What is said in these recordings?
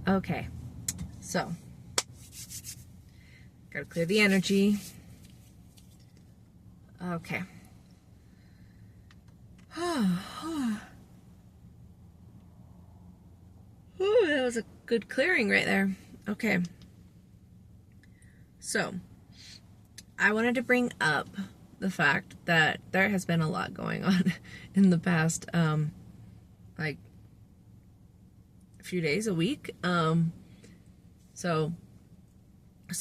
Okay, so gotta clear the energy. Okay. That was a good clearing right there. Okay. So, I wanted to bring up the fact that there has been a lot going on in the past, like, few days, a week. So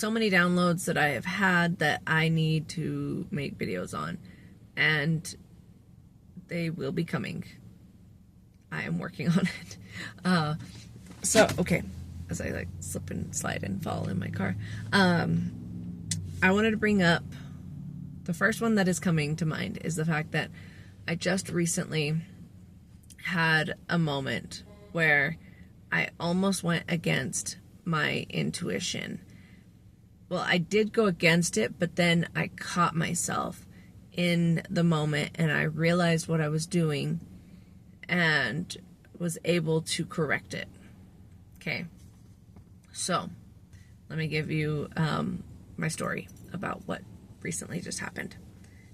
many downloads that I have had that I need to make videos on, and they will be coming. I am working on it. Okay, as I like slip and slide and fall in my car, I wanted to bring up the first one that is coming to mind is the fact that I just recently had a moment where I almost went against my intuition. Well, I did go against it, but then I caught myself in the moment and I realized what I was doing and was able to correct it. Okay. So, let me give you my story about what recently just happened.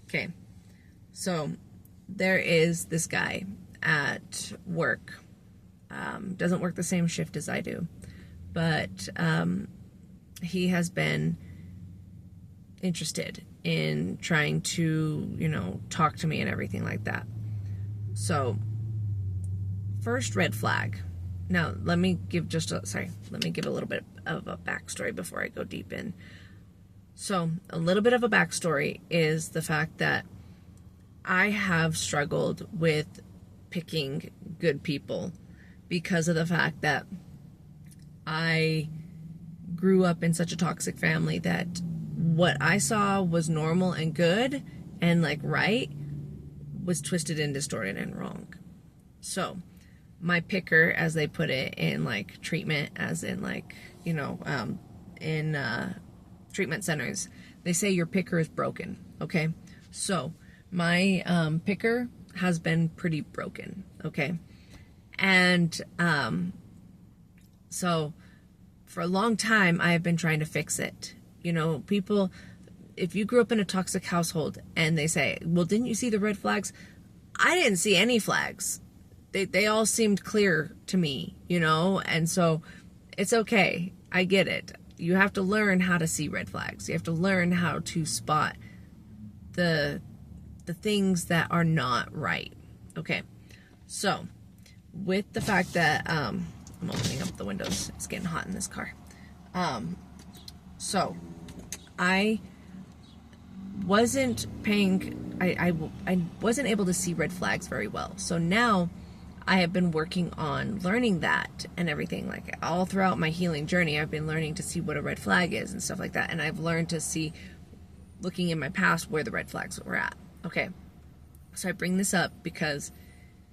Okay. So, there is this guy at work. Doesn't work the same shift as I do, but he has been interested in trying to, talk to me and everything like that. So, first red flag. Now, let me give a little bit of a backstory before I go deep in. So, a little bit of a backstory is the fact that I have struggled with picking good people because of the fact that I grew up in such a toxic family that what I saw was normal and good and like right was twisted and distorted and wrong. So my picker, as they put it in like treatment, as in like, in treatment centers, they say your picker is broken. Okay. So my picker has been pretty broken. Okay. And so for a long time, I have been trying to fix it. People, if you grew up in a toxic household and they say, well, didn't you see the red flags? I didn't see any flags. They all seemed clear to me, and so it's okay. I get it. You have to learn how to see red flags. You have to learn how to spot the things that are not right. Okay. So with the fact that, I'm opening up the windows. It's getting hot in this car. So I wasn't paying, I wasn't able to see red flags very well. So now I have been working on learning that and everything. Like all throughout my healing journey, I've been learning to see what a red flag is and stuff like that. And I've learned to see, looking in my past, where the red flags were at. Okay. So I bring this up because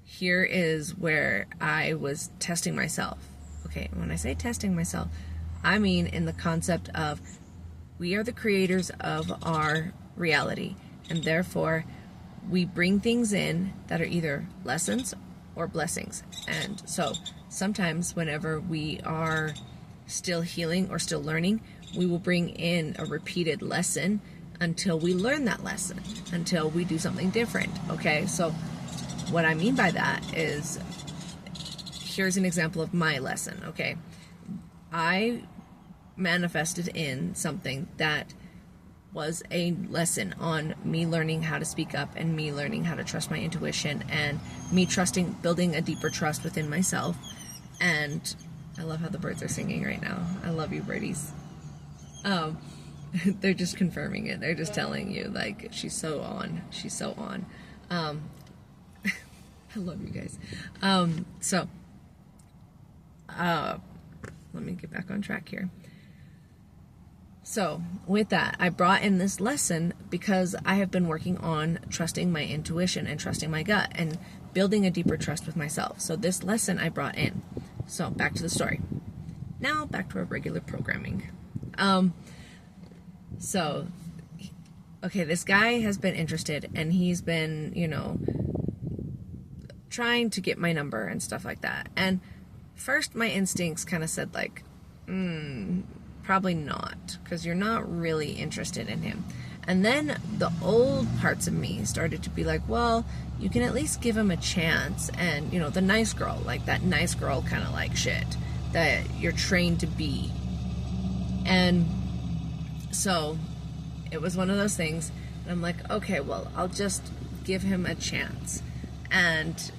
here is where I was testing myself. Okay. When I say testing myself, I mean in the concept of we are the creators of our reality. And therefore, we bring things in that are either lessons or blessings. And so sometimes whenever we are still healing or still learning, we will bring in a repeated lesson until we learn that lesson, until we do something different. Okay, so what I mean by that is, here's an example of my lesson. Okay, I manifested in something that was a lesson on me learning how to speak up and me learning how to trust my intuition and me building a deeper trust within myself. And I love how the birds are singing right now. I love you, birdies. They're just confirming it. They're just telling you, like, she's so on. She's so on. I love you guys. Let me get back on track here. So with that, I brought in this lesson because I have been working on trusting my intuition and trusting my gut and building a deeper trust with myself. So this lesson I brought in. So back to the story. Now back to our regular programming. Okay, this guy has been interested and he's been, trying to get my number and stuff like that. And first my instincts kind of said like, probably not, because you're not really interested in him. And then the old parts of me started to be like, well, you can at least give him a chance. And, you know, the nice girl, like that nice girl kind of like shit that you're trained to be. And so it was one of those things. And I'm like, okay, well, I'll just give him a chance. And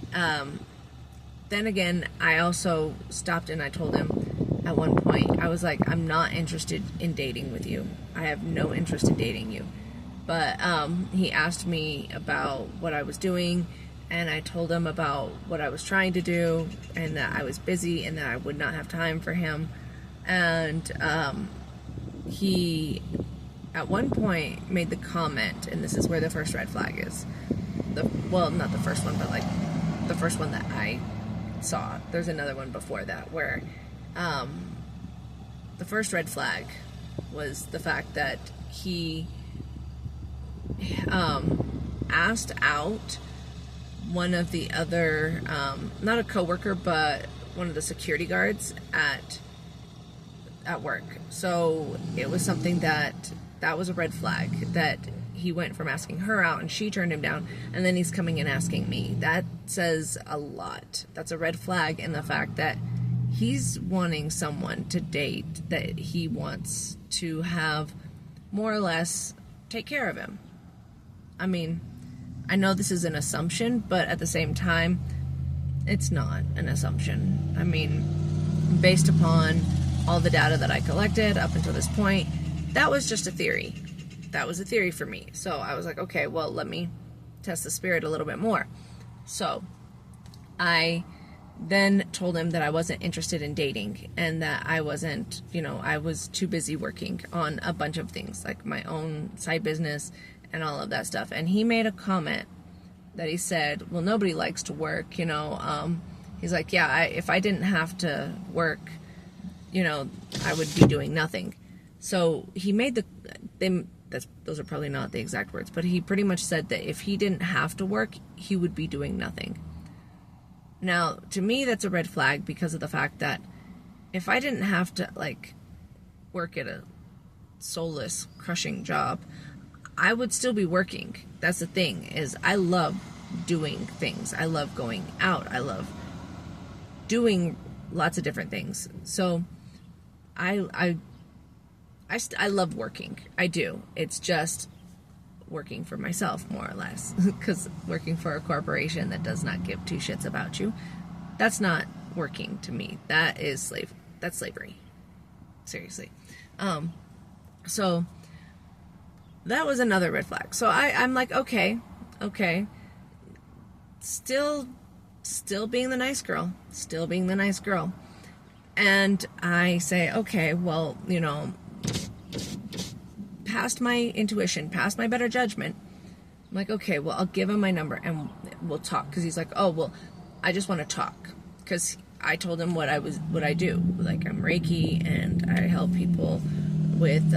then again, I also stopped and I told him at one point, I was like, I'm not interested in dating with you. I have no interest in dating you. But he asked me about what I was doing, and I told him about what I was trying to do, and that I was busy and that I would not have time for him. And he, at one point, made the comment, and this is where the first red flag is. Well, not the first one, but like the first one that I saw. There's another one before that where the first red flag was the fact that he asked out one of the other, not a coworker, but one of the security guards at work. So it was something that was a red flag, that he went from asking her out and she turned him down, and then he's coming and asking me. That says a lot. That's a red flag in the fact that he's wanting someone to date that he wants to have more or less take care of him. I mean, I know this is an assumption, but at the same time, it's not an assumption. I mean, based upon all the data that I collected up until this point, that was just a theory. That was a theory for me. So I was like, okay, well, let me test the spirit a little bit more. So I then told him that I wasn't interested in dating, and that I wasn't, you know, I was too busy working on a bunch of things, like my own side business and all of that stuff. And he made a comment that he said, well, nobody likes to work, you know. He's like, yeah, if I didn't have to work, you know, I would be doing nothing. So he made those are probably not the exact words, but he pretty much said that if he didn't have to work, he would be doing nothing. Now, to me, that's a red flag, because of the fact that if I didn't have to, like, work at a soulless, crushing job, I would still be working. That's the thing, is I love doing things. I love going out. I love doing lots of different things. So I love working. I do. It's just working for myself, more or less, because working for a corporation that does not give two shits about you, that's not working to me. That is that's slavery. Seriously. So that was another red flag. So I'm like, okay, still being the nice girl, and I say, okay, well, you know, past my intuition, past my better judgment, I'm like, okay, well, I'll give him my number and we'll talk. Because he's like, oh, well, I just want to talk. Because I told him what I do. Like, I'm Reiki, and I help people with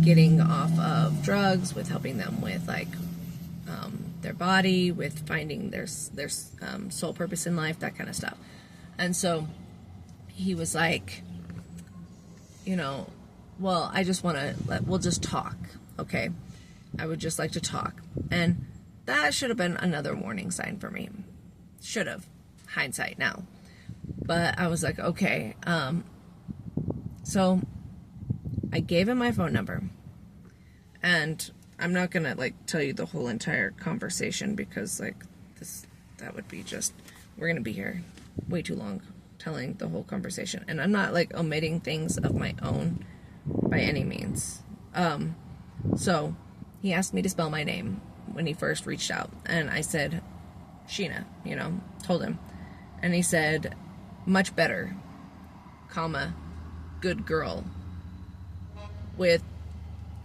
getting off of drugs, with helping them with, like, their body, with finding their soul purpose in life, that kind of stuff. And so he was like, you know, well, I just want to, we'll just talk, okay? I would just like to talk. And that should have been another warning sign for me. Should have. Hindsight now. But I was like, okay. So I gave him my phone number. And I'm not going to, like, tell you the whole entire conversation, because, like, that would be just, we're going to be here way too long telling the whole conversation. And I'm not, like, omitting things of my own by any means. So he asked me to spell my name when he first reached out, and I said Sheena, you know, told him, and he said, much better, comma, good girl, with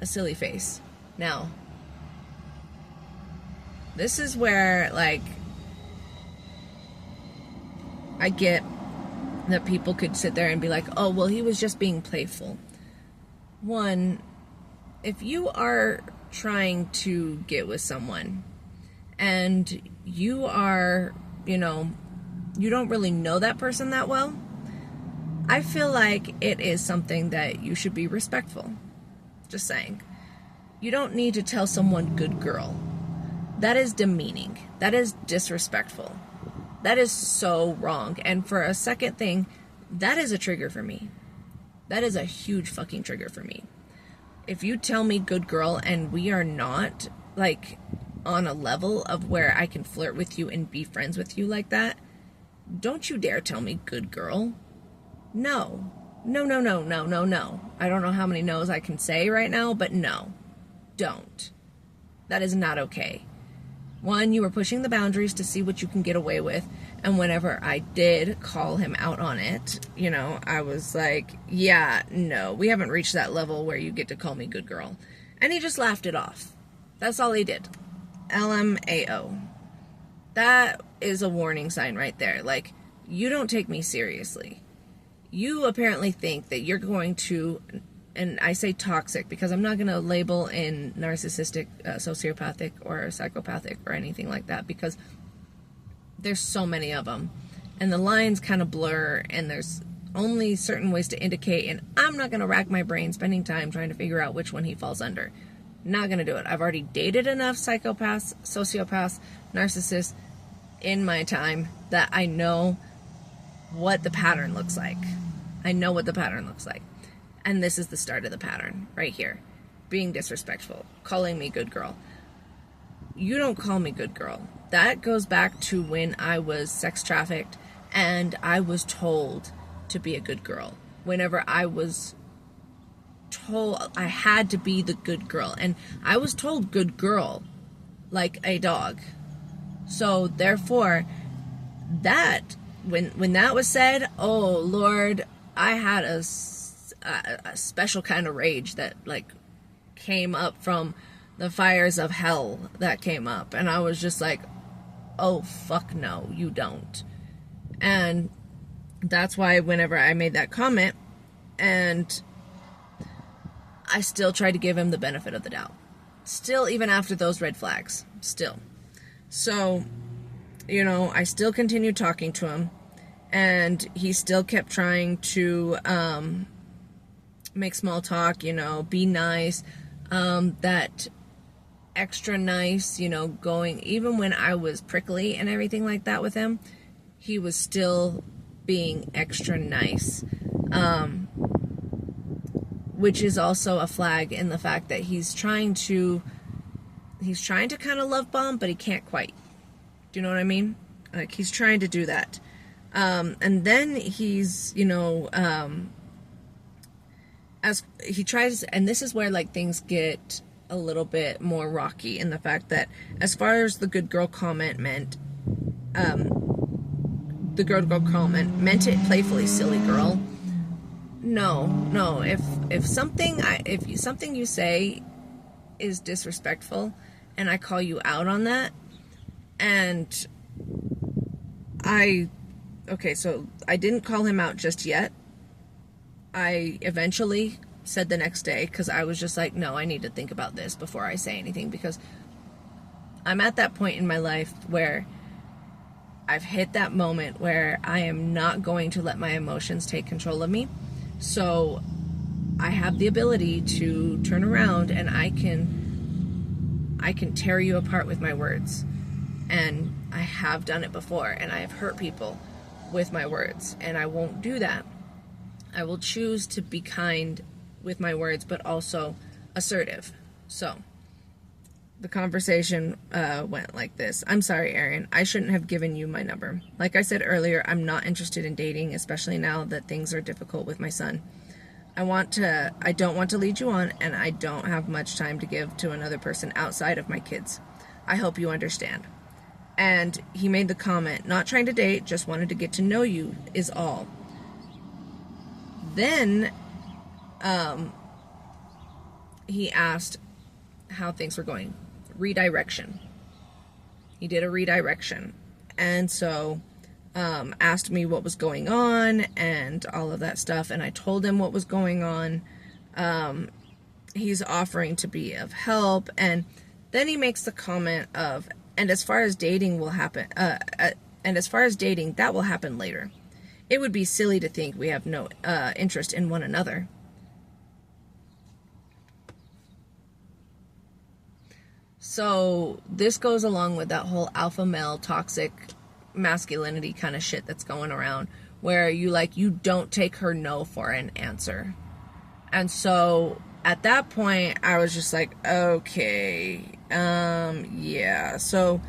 a silly face. Now, this is where, like, I get that people could sit there and be like, oh, well, he was just being playful. One, if you are trying to get with someone and you are, you know, you don't really know that person that well, I feel like it is something that you should be respectful. Just saying. You don't need to tell someone good girl. That is demeaning. That is disrespectful. That is so wrong. And for a second thing, that is a trigger for me. That is a huge fucking trigger for me. If you tell me good girl and we are not, like, on a level of where I can flirt with you and be friends with you like that, don't you dare tell me good girl. No. No, no, no, no, no, no. I don't know how many no's I can say right now, but no. Don't. That is not okay. One, you were pushing the boundaries to see what you can get away with. And whenever I did call him out on it, you know, I was like, yeah, no, we haven't reached that level where you get to call me good girl. And he just laughed it off. That's all he did. LMAO. That is a warning sign right there. Like, you don't take me seriously. You apparently think that you're going to, and I say toxic because I'm not going to label in narcissistic, sociopathic, or psychopathic or anything like that, because there's so many of them and the lines kind of blur and there's only certain ways to indicate, and I'm not going to rack my brain spending time trying to figure out which one he falls under. Not going to do it. I've already dated enough psychopaths, sociopaths, narcissists in my time that I know what the pattern looks like. I know what the pattern looks like. And this is the start of the pattern right here. Being disrespectful, calling me good girl. You don't call me good girl. That goes back to when I was sex trafficked and I was told to be a good girl. Whenever I was told I had to be the good girl, and I was told good girl like a dog. So therefore, that when that was said, oh Lord, I had a special kind of rage that like came up from the fires of hell that came up, and I was just like, oh fuck no, you don't. And that's why whenever I made that comment, and I still tried to give him the benefit of the doubt, still, even after those red flags, still. So, you know, I still continued talking to him, and he still kept trying to make small talk, you know, be nice, that extra nice, you know, going, even when I was prickly and everything like that with him, he was still being extra nice, which is also a flag in the fact that he's trying to kind of love bomb, but he can't quite. Do you know what I mean? Like, he's trying to do that. And then he's, you know, as he tries, and this is where like things get a little bit more rocky in the fact that as far as the good girl comment meant, the good girl comment meant it playfully, silly girl. No, if something you say is disrespectful and I call you out on that, and so I didn't call him out just yet. I eventually said the next day, because I was just like, no, I need to think about this before I say anything, because I'm at that point in my life where I've hit that moment where I am not going to let my emotions take control of me. So I have the ability to turn around and I can tear you apart with my words. And I have done it before, and I have hurt people with my words, and I won't do that. I will choose to be kind with my words, but also assertive. So the conversation went like this. I'm sorry, Aaron. I shouldn't have given you my number. Like I said earlier, I'm not interested in dating, especially now that things are difficult with my son. I don't want to lead you on, and I don't have much time to give to another person outside of my kids. I hope you understand. And he made the comment, not trying to date, just wanted to get to know you is all. Then he asked how things were going. Redirection. He did a redirection. And so asked me what was going on and all of that stuff. And I told him what was going on. He's offering to be of help. And then he makes the comment of, and as far as dating will happen, that will happen later. it would be silly to think we have no interest in one another. So this goes along with that whole alpha male toxic masculinity kind of shit that's going around, where you don't take her no for an answer. And so at that point I was just like, okay, yeah. So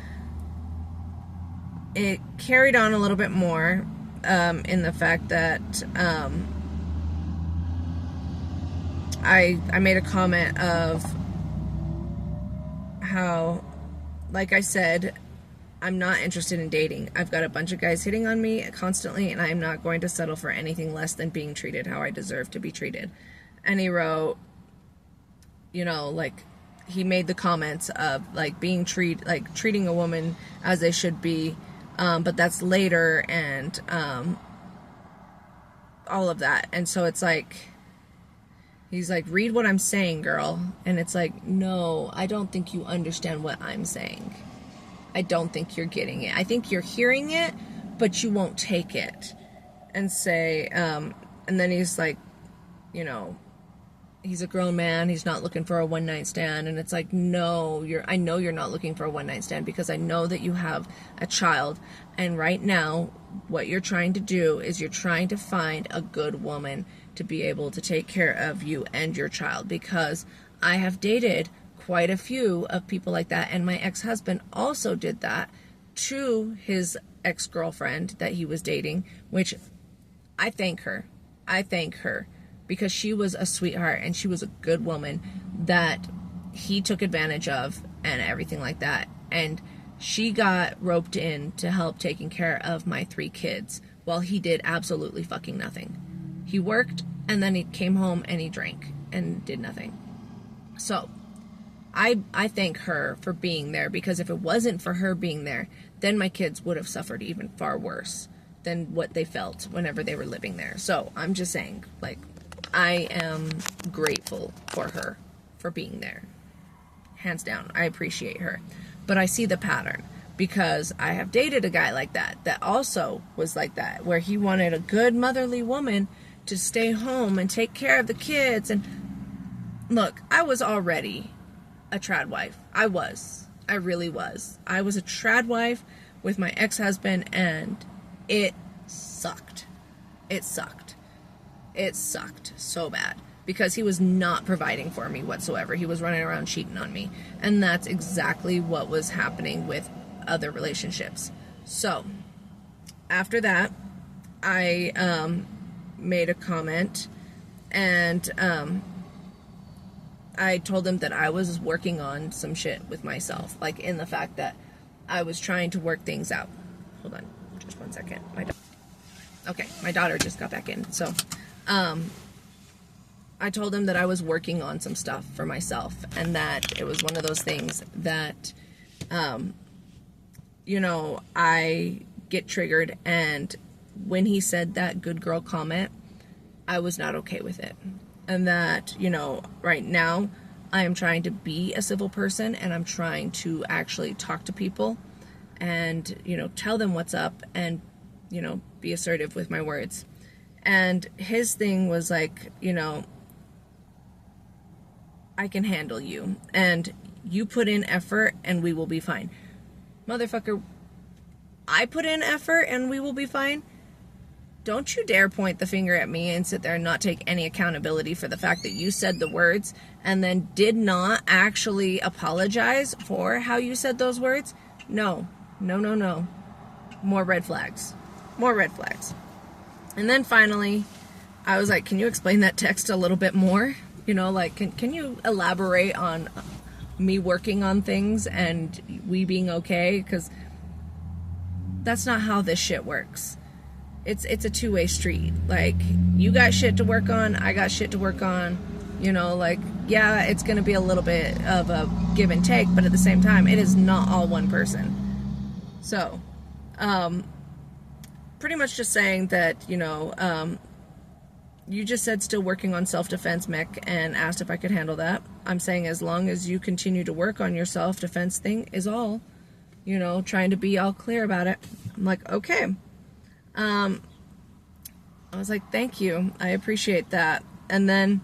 it carried on a little bit more in the fact that I made a comment of how, like I said, I'm not interested in dating. I've got a bunch of guys hitting on me constantly, and I am not going to settle for anything less than being treated how I deserve to be treated. And he wrote, he made the comments of treating a woman as they should be, but that's later, and all of that. And so it's like, he's like, read what I'm saying, girl. And it's like, no, I don't think you understand what I'm saying. I don't think you're getting it. I think you're hearing it, but you won't take it. And say, and then he's like, he's a grown man. He's not looking for a one-night stand. And it's like, no, I know you're not looking for a one-night stand, because I know that you have a child. And right now, what you're trying to do is you're trying to find a good woman to be able to take care of you and your child, because I have dated quite a few of people like that, and my ex-husband also did that to his ex-girlfriend that he was dating, which I thank her, because she was a sweetheart and she was a good woman that he took advantage of and everything like that. And she got roped in to help taking care of my 3 kids while he did absolutely fucking nothing. He worked, and then he came home and he drank and did nothing. So I thank her for being there, because if it wasn't for her being there, then my kids would have suffered even far worse than what they felt whenever they were living there. So I'm just saying, I am grateful for her for being there. Hands down, I appreciate her. But I see the pattern, because I have dated a guy like that also was like that, where he wanted a good motherly woman to stay home and take care of the kids. And look, I was already a trad wife. I really was. I was a trad wife with my ex-husband, and it sucked. It sucked so bad, because he was not providing for me whatsoever. He was running around cheating on me, and that's exactly what was happening with other relationships. So after that, I made a comment, and I told him that I was working on some shit with myself, in the fact that I was trying to work things out. Hold on just one second. My daughter just got back in. So I told him that I was working on some stuff for myself, and that it was one of those things that I get triggered, and when he said that good girl comment, I was not okay with it. And that, right now I am trying to be a civil person, and I'm trying to actually talk to people and, tell them what's up, and, be assertive with my words. And his thing was like, I can handle you, and you put in effort and we will be fine. Motherfucker, I put in effort and we will be fine? Don't you dare point the finger at me and sit there and not take any accountability for the fact that you said the words and then did not actually apologize for how you said those words. No. More red flags. And then finally, I was like, can you explain that text a little bit more? Can you elaborate on me working on things and we being okay? Because that's not how this shit works. It's a two-way street. You got shit to work on, I got shit to work on. Yeah, it's going to be a little bit of a give and take, but at the same time, it is not all one person. So, pretty much just saying that, you just said still working on self-defense, Mick, and asked if I could handle that. I'm saying as long as you continue to work on your self-defense thing is all, trying to be all clear about it. I'm like, okay. I was like, thank you. I appreciate that. And then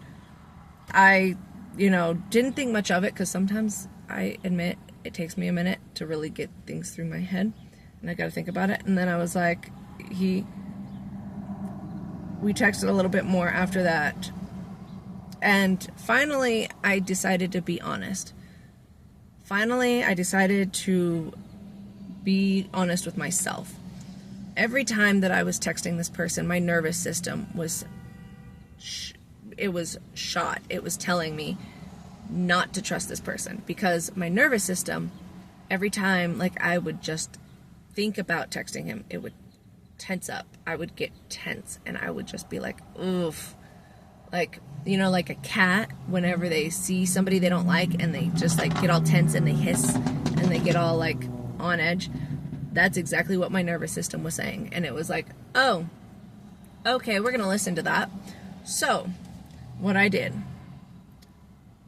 I, didn't think much of it because sometimes I admit it takes me a minute to really get things through my head and I got to think about it. And then I was like, we texted a little bit more after that. And finally, I decided to be honest. Finally, I decided to be honest with myself. Every time that I was texting this person, my nervous system was shot. It was telling me not to trust this person because my nervous system, every time like I would just think about texting him, it would tense up. I would get tense and I would just be like, oof. Like, like a cat, whenever they see somebody they don't like and they just like get all tense and they hiss and they get all like on edge. That's exactly what my nervous system was saying. And it was like, oh, okay, we're going to listen to that. So what I did.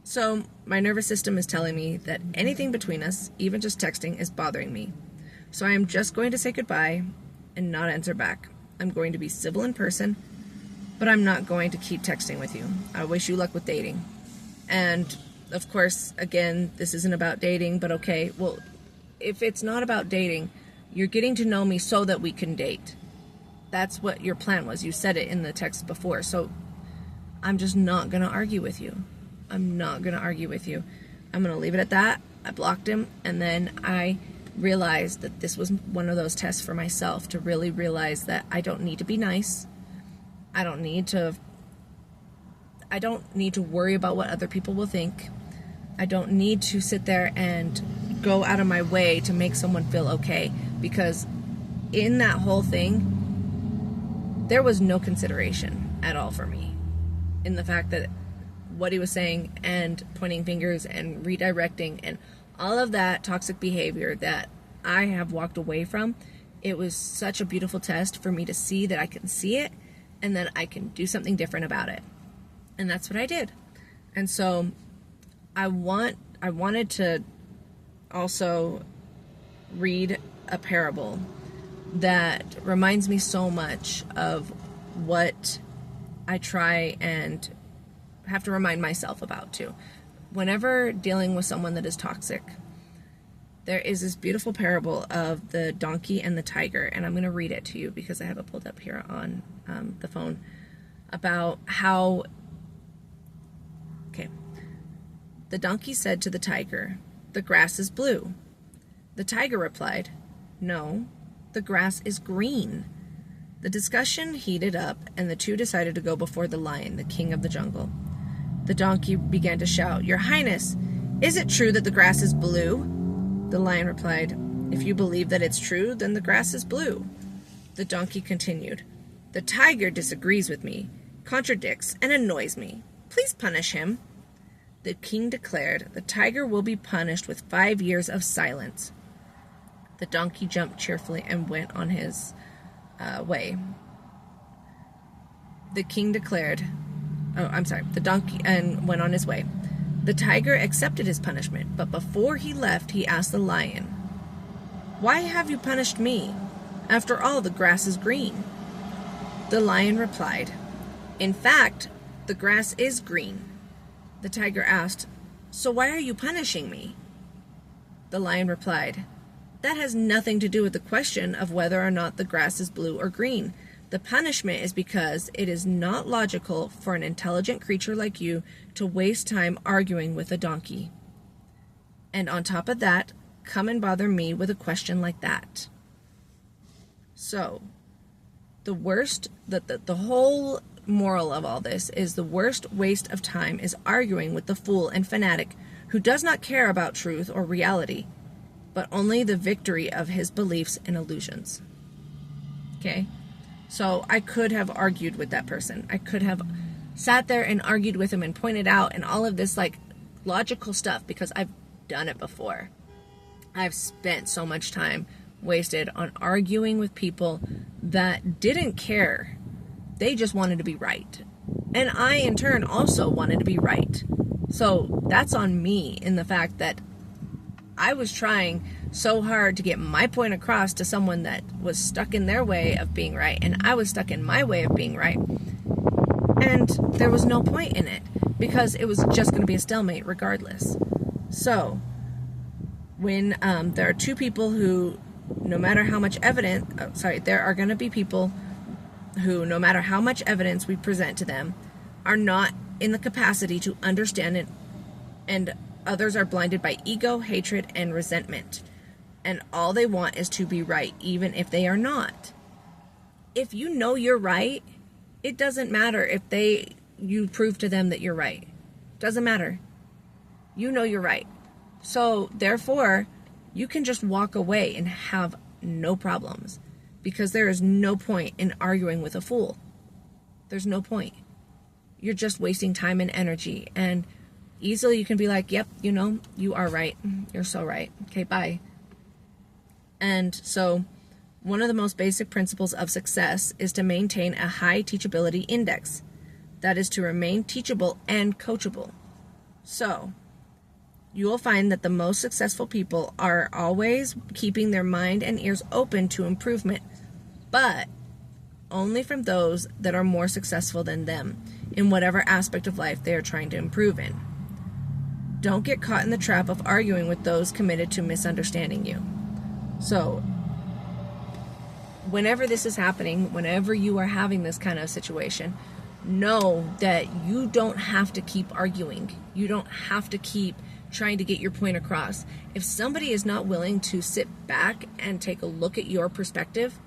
So my nervous system is telling me that anything between us, even just texting, is bothering me. So I am just going to say goodbye and not answer back. I'm going to be civil in person, but I'm not going to keep texting with you. I wish you luck with dating. And of course, again, this isn't about dating, but okay, well, if it's not about dating, you're getting to know me so that we can date. That's what your plan was. You said it in the text before. So I'm just not going to argue with you. I'm not going to argue with you. I'm going to leave it at that. I blocked him. And then I realized that this was one of those tests for myself to really realize that I don't need to be nice. I don't need to worry about what other people will think. I don't need to sit there and go out of my way to make someone feel okay, because in that whole thing, there was no consideration at all for me in the fact that what he was saying and pointing fingers and redirecting and all of that toxic behavior that I have walked away from. It was such a beautiful test for me to see that I can see it and that I can do something different about it. And that's what I did. And so I wanted to also read a parable that reminds me so much of what I try and have to remind myself about too. Whenever dealing with someone that is toxic, there is this beautiful parable of the donkey and the tiger, and I'm going to read it to you because I have it pulled up here on the phone, about how, okay, the donkey said to the tiger, "The grass is blue." The tiger replied, "No, the grass is green." The discussion heated up, and the two decided to go before the lion, the king of the jungle. The donkey began to shout, "Your Highness, is it true that the grass is blue?" The lion replied, "If you believe that it's true, then the grass is blue." The donkey continued, "The tiger disagrees with me, contradicts, and annoys me. Please punish him." The king declared, "The tiger will be punished with 5 years of silence." The donkey jumped cheerfully and went on his way. The king declared, the donkey and went on his way. The tiger accepted his punishment, but before he left, he asked the lion, "Why have you punished me? After all, the grass is green." The lion replied, "In fact, the grass is green." The tiger asked, "So why are you punishing me?" The lion replied, "That has nothing to do with the question of whether or not the grass is blue or green. The punishment is because it is not logical for an intelligent creature like you to waste time arguing with a donkey. And on top of that, come and bother me with a question like that." So, the whole moral of all this is the worst waste of time is arguing with the fool and fanatic who does not care about truth or reality, but only the victory of his beliefs and illusions. Okay? So I could have argued with that person. I could have sat there and argued with him and pointed out and all of this like logical stuff because I've done it before. I've spent so much time wasted on arguing with people that didn't care. They just wanted to be right. And I, in turn, also wanted to be right. So that's on me in the fact that I was trying so hard to get my point across to someone that was stuck in their way of being right, and I was stuck in my way of being right. And there was no point in it because it was just going to be a stalemate regardless. So, when there are two people who, no matter how much evidence, there are going to be people who, no matter how much evidence we present to them, are not in the capacity to understand it, and others are blinded by ego, hatred, and resentment. And all they want is to be right, even if they are not. If you know you're right, it doesn't matter if you prove to them that you're right. Doesn't matter. You know you're right. So, therefore, you can just walk away and have no problems. Because there is no point in arguing with a fool. There's no point. You're just wasting time and energy. And easily you can be like, yep, you are right. You're so right. Okay, bye. And so, one of the most basic principles of success is to maintain a high teachability index. That is to remain teachable and coachable. So, you will find that the most successful people are always keeping their mind and ears open to improvement, but only from those that are more successful than them in whatever aspect of life they are trying to improve in. Don't get caught in the trap of arguing with those committed to misunderstanding you. So, whenever this is happening, whenever you are having this kind of situation, know that you don't have to keep arguing. You don't have to keep trying to get your point across. If somebody is not willing to sit back and take a look at your perspective,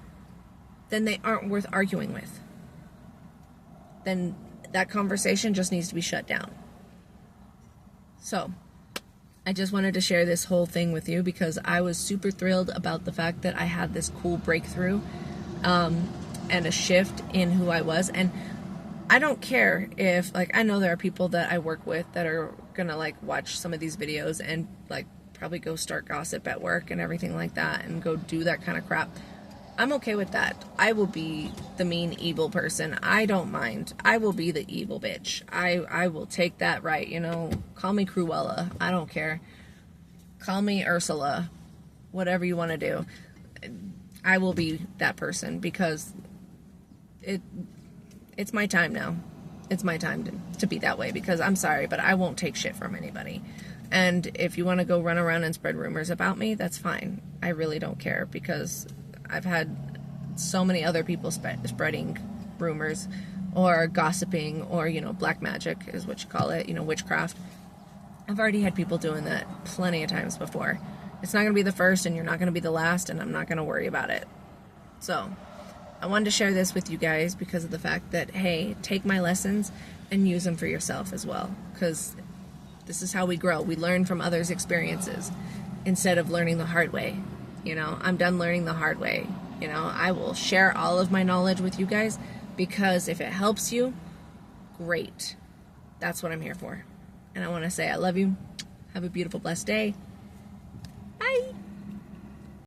then they aren't worth arguing with. Then that conversation just needs to be shut down. So, I just wanted to share this whole thing with you because I was super thrilled about the fact that I had this cool breakthrough and a shift in who I was. And I don't care if, I know there are people that I work with that are gonna, watch some of these videos and, probably go start gossip at work and everything like that and go do that kind of crap. I'm okay with that. I will be the mean, evil person. I don't mind. I will be the evil bitch. I will take that right, Call me Cruella. I don't care. Call me Ursula. Whatever you want to do. I will be that person because it's my time now. It's my time to be that way because I'm sorry, but I won't take shit from anybody. And if you want to go run around and spread rumors about me, that's fine. I really don't care because I've had so many other people spreading rumors or gossiping or, black magic is what you call it, witchcraft. I've already had people doing that plenty of times before. It's not going to be the first and you're not going to be the last and I'm not going to worry about it. So, I wanted to share this with you guys because of the fact that, hey, take my lessons and use them for yourself as well. Because this is how we grow. We learn from others' experiences instead of learning the hard way. I'm done learning the hard way. I will share all of my knowledge with you guys because if it helps you, great. That's what I'm here for. And I want to say I love you. Have a beautiful, blessed day.